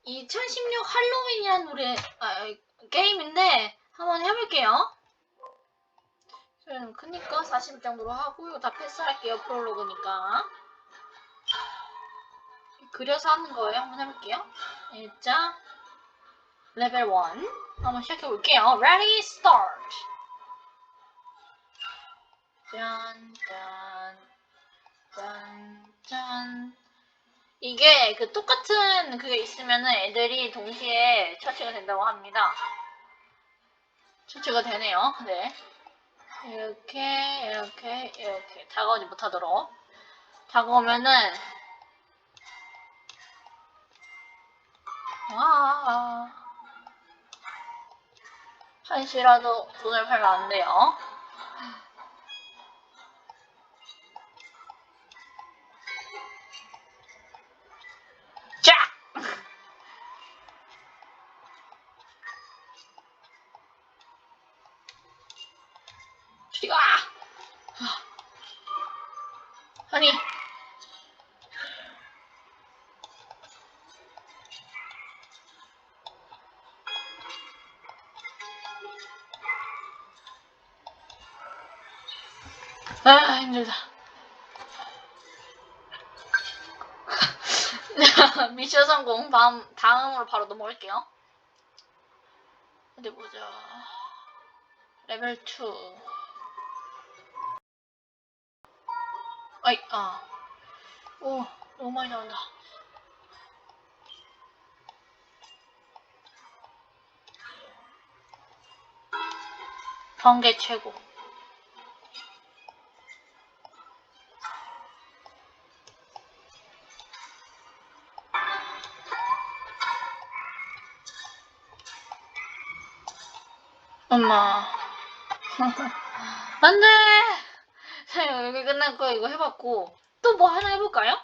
2016 할로윈이라는 게임인데 한번 해볼게요. 저는 크니까 40 정도로 하고요. 다 패스할게요. 프롤로그니까. 그려서 하는 거예요. 한번 해볼게요. 일자 레벨 1 한번 시작해볼게요. Ready, start! 짠. 이게 똑같은 그게 있으면은 애들이 동시에 처치가 된다고 합니다. 처치가 되네요. 네. 이렇게 다가오지 못하도록. 다가오면은 한시라도 돈을 벌면 안 돼요. 쫙! 쥐가! 아니. 힘들다. 미션 성공. 다음으로 바로 넘어갈게요. 어디 보자. 레벨 2. 오, 너무 많이 나온다. 번개 최고. 엄마. 안 돼! 자, 여기 끝날 거 이거 해봤고. 또 뭐 하나 해볼까요?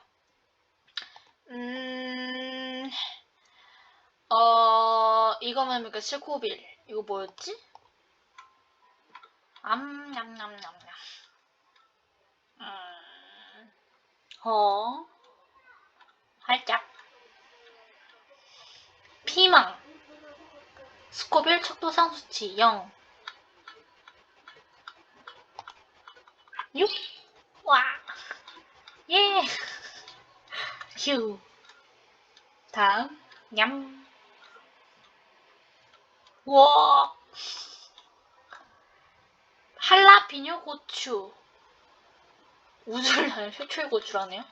이거면 그러니까 실코빌. 이거 뭐였지? 냠냠냠냠냠. 활짝. 피망. 스코빌 척도상 수치 0. 6. 와. 예. 휴. 다음. 냠. 우와. 할라피뇨 고추. 우주를 나는 최초의 고추라네요.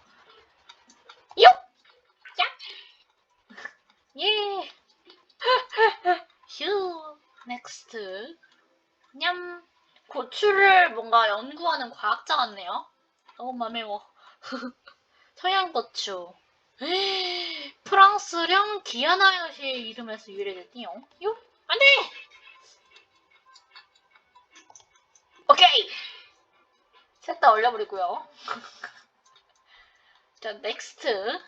6. 짝. 예. 휴. 넥스트. 냠. 고추를 뭔가 연구하는 과학자 같네요. 너무 맘에워. 서양고추. 프랑스령 기아나 여시의 이름에서 유래됐디요. 요? 안돼! 오케이! 셋 다 올려버리고요. 자, 넥스트.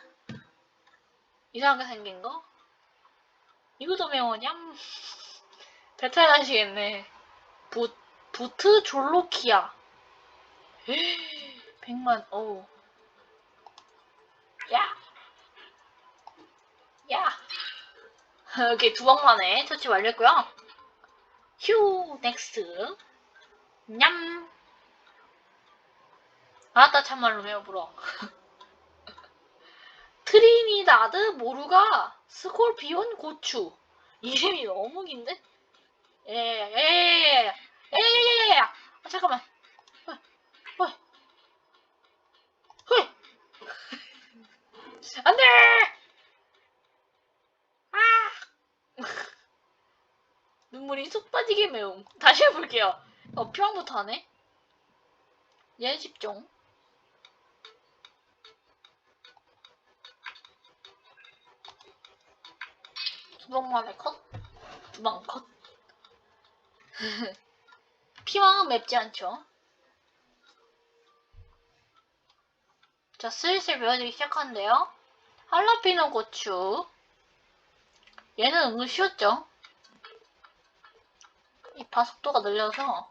이상하게 생긴 거? 이거도 매워냠. 배탈 나시겠네. 부트 졸로키아. 100만, 어우. 야! 여기 두 번 만에 터치 완료했고요. 휴, 넥스트. 냠! 아따, 참말로 매워 불어. 트리니다드 모루가 스콜피온 고추. 이름이 너무 긴데? 잠깐만. 안 돼! 눈물이 쏙 빠지게 매움. 다시 해볼게요. 표현부터 하네. 연습종. 두 번만에 컷. 두 번 컷. 피망은 맵지 않죠. 자, 슬슬 배워지기 시작하는데요. 할라피노 고추. 얘는 은근 쉬웠죠. 이 가속도가 늘려서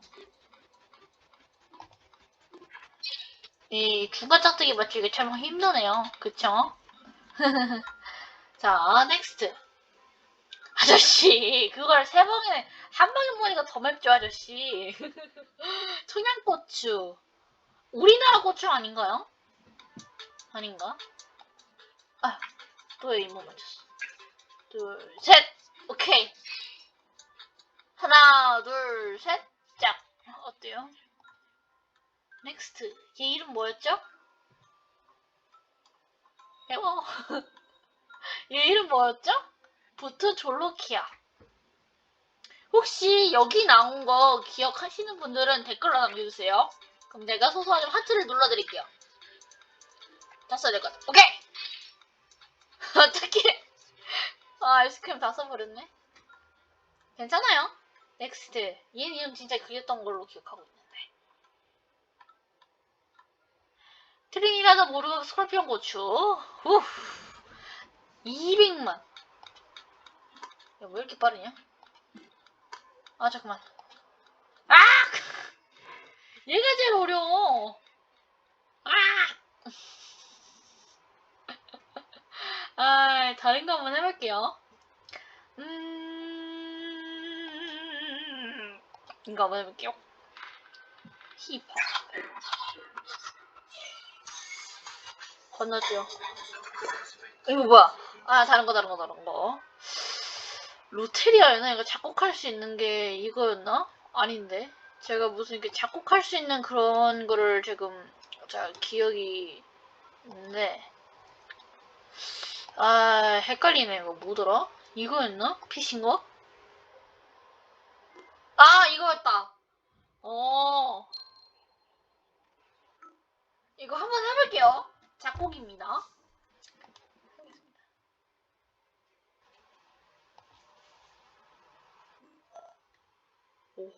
이 중간 짝대기 맞추기 참 힘드네요. 그쵸? 자, 넥스트. 아저씨, 그걸 세 방에, 한 방에 먹으니까 더 맵죠, 아저씨. 청양고추. 우리나라 고추 아닌가요? 아닌가? 아, 또 이모 맞췄어. 둘, 셋! 오케이. 하나, 둘, 셋! 짝! 어때요? 넥스트. 얘 이름 뭐였죠? 배워. 얘 이름 뭐였죠? 부트 졸로키아. 혹시 여기 나온 거 기억하시는 분들은 댓글로 남겨주세요. 그럼 내가 소소하게 하트를 눌러드릴게요. 다 써야 될 것 같아. 오케이! 어떡해. 아, 아이스크림 다 써버렸네. 괜찮아요. 넥스트. 얘 이름 진짜 그렸던 걸로 기억하고 있는데. 트리니다드 모르고 스콜피온 고추. 후. 200만. 야, 왜 이렇게 빠르냐? 아, 잠깐만. 아! 얘가 제일 어려워. 아! 아, 다른 거 한번 해볼게요. 이거 한번 해볼게요. 힙합. 건너뛰어. 이거 뭐야? 아, 다른 거. 로테리아였나? 이거 작곡할 수 있는 게 이거였나? 아닌데. 제가 무슨 이렇게 작곡할 수 있는 그런 거를 지금 잘 기억이 있는데. 아, 헷갈리네. 이거 뭐더라? 이거였나? 피신 거? 아, 이거였다. 어. 이거 한번 해볼게요. 작곡입니다. 오.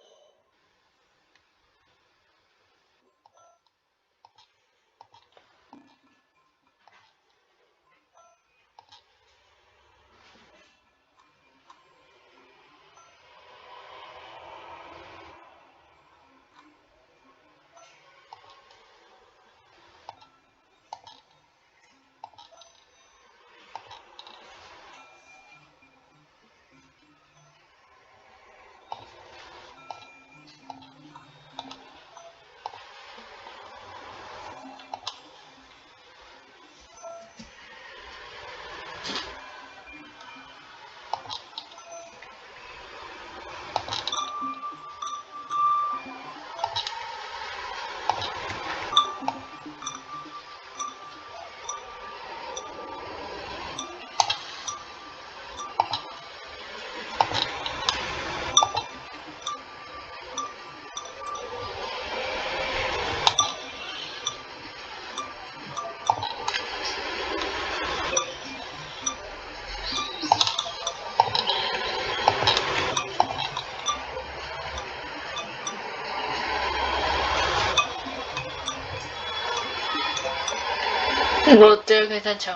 이거 어때요? 괜찮죠?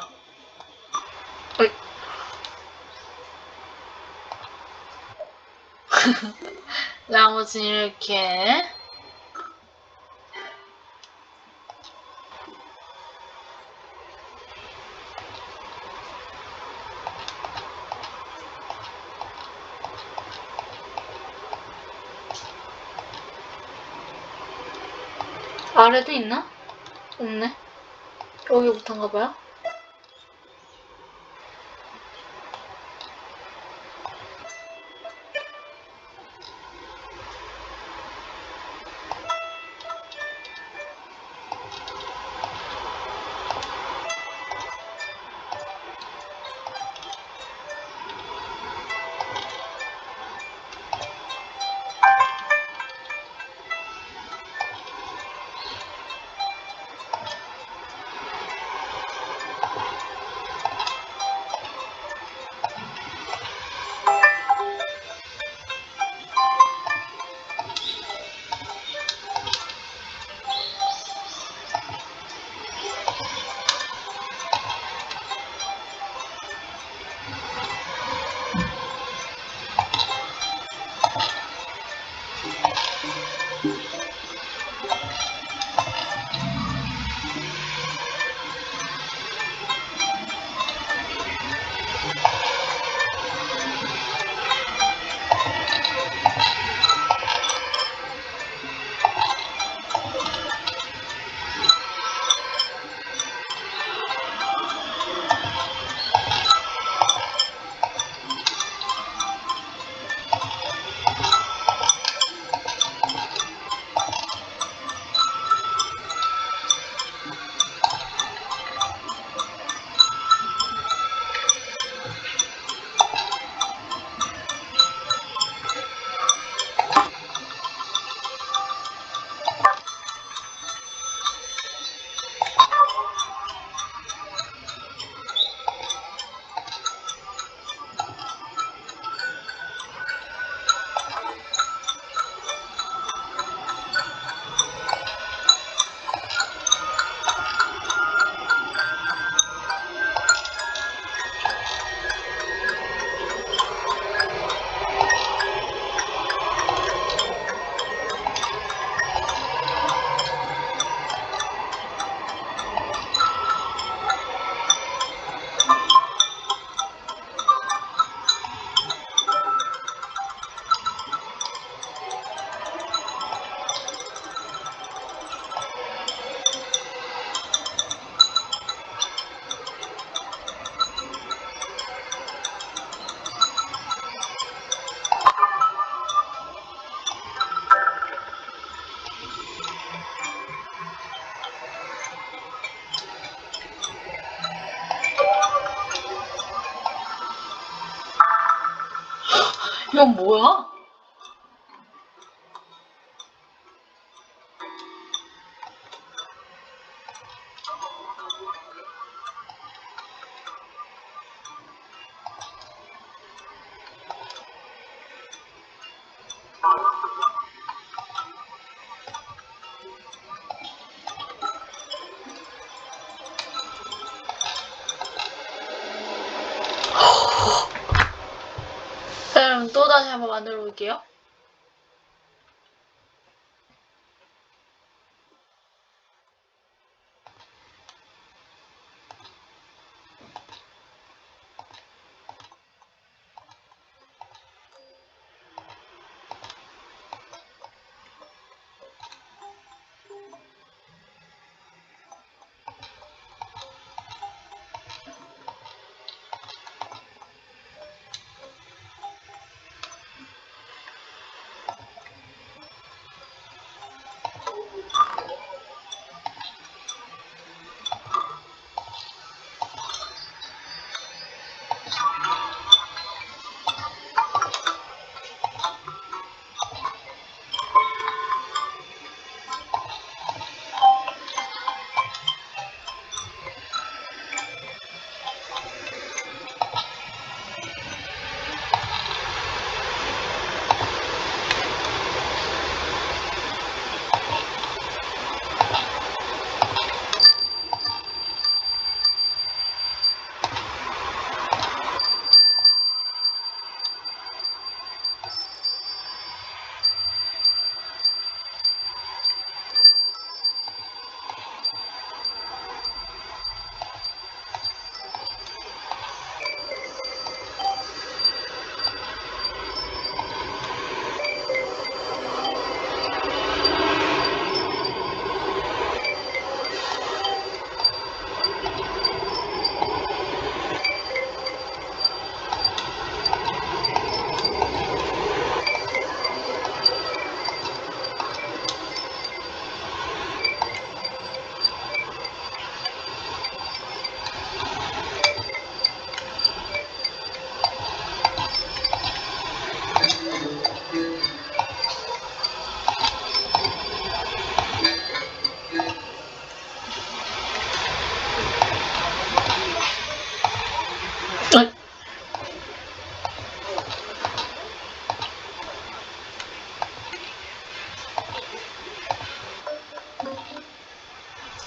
어이. 나머지 이렇게 아래도 있나? 없네. 여기부터인가봐요. 이건 뭐야? 그럼 또다시 한번 만들어 볼게요.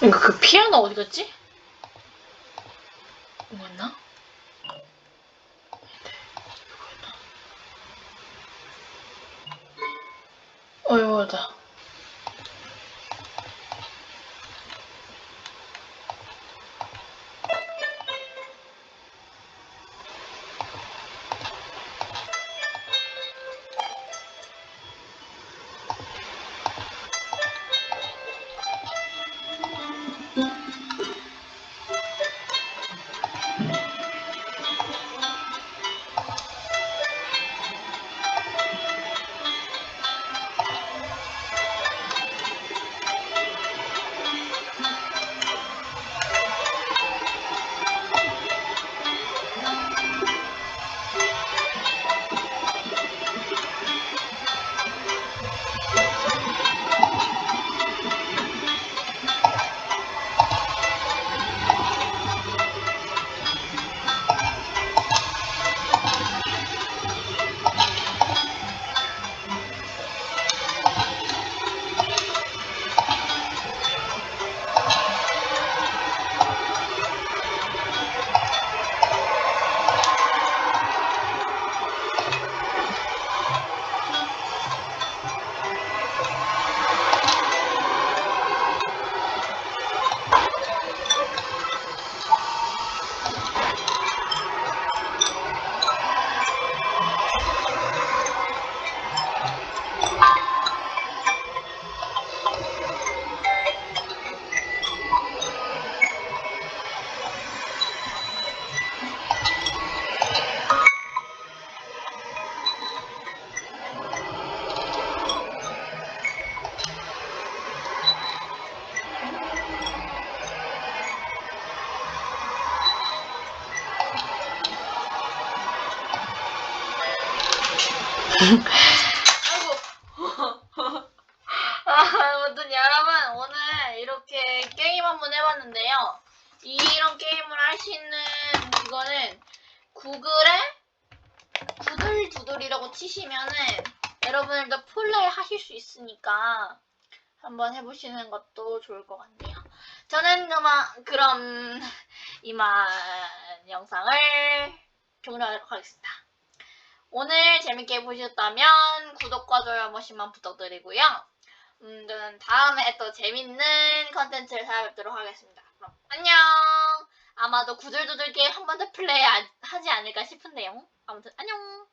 이거 그 피아노 어디 갔지? 이거였나? 이거다. 아이고. 아무튼 여러분 오늘 이렇게 게임 한번 해봤는데요. 이런 게임을 할 수 있는 이거는 구글에 구들두들이라고 치시면은 여러분들도 플레이 하실 수 있으니까 한번 해보시는 것도 좋을 것 같네요. 저는 그럼 이만 영상을 종료하도록 하겠습니다. 오늘 재밌게 보셨다면 구독과 좋아요 한 번씩만 부탁드리고요. 저는 다음에 또 재밌는 컨텐츠를 찾아뵙도록 하겠습니다. 그럼 안녕! 아마도 구들두들 게임 한 번 더 플레이 하지 않을까 싶은데요. 아무튼 안녕!